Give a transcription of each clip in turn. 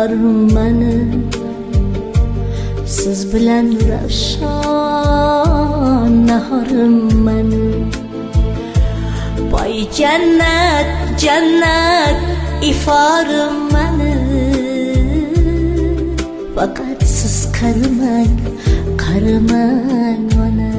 armani siz bilan ravshon nahorim mani boy jannat jannat iforim mani faqat siz qarimang qarimang ona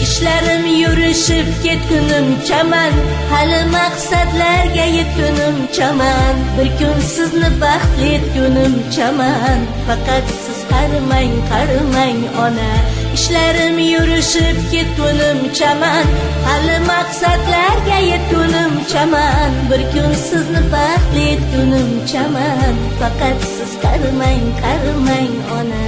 ishlarim yurishib ketgunim chaman hali maqsadlarga yetgunim chaman bir kun sizni baxtli etgunim chaman faqat siz qarimang qarimang ona ishlarim yurishib ketgunim chaman hali maqsadlarga yetgunim chaman bir kun sizni baxtli etgunim chaman faqat siz qarimang qarimang ona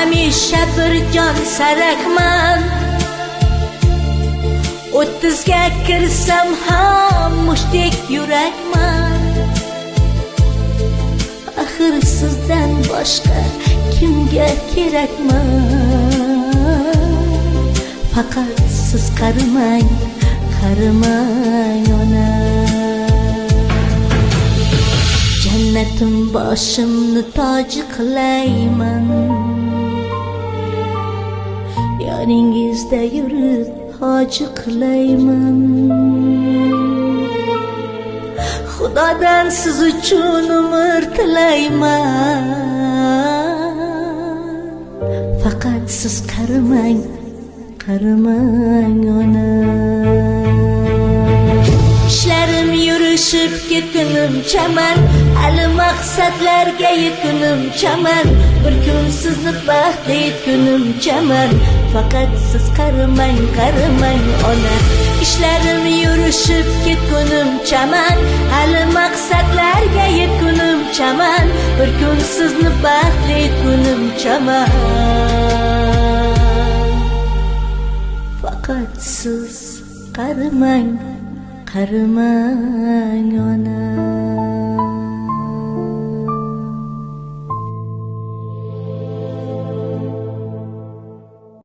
hamisha bir jon sarakman 30ga kirsam ham mushtdek yurakman axir sizdan boshqa kimga kerakman faqat siz qarimang qarimang ona jannatim boshimni toji qilayman yoningizda yurib hoji qilayman xudodan siz uchun umr tilayman faqat siz qarimang qarimang ona ishlarim yurishib ketgunim chaman hali maqsadlarga yetgunim chaman bir kun sizni baxtli etgunim chaman faqat siz qarimang qarimang ona ishlarim yurishib ketgunim chaman hali maqsadlarga yetgunim chaman bir kun sizni baxtli etgunim chaman faqat siz qarimang qarimang ona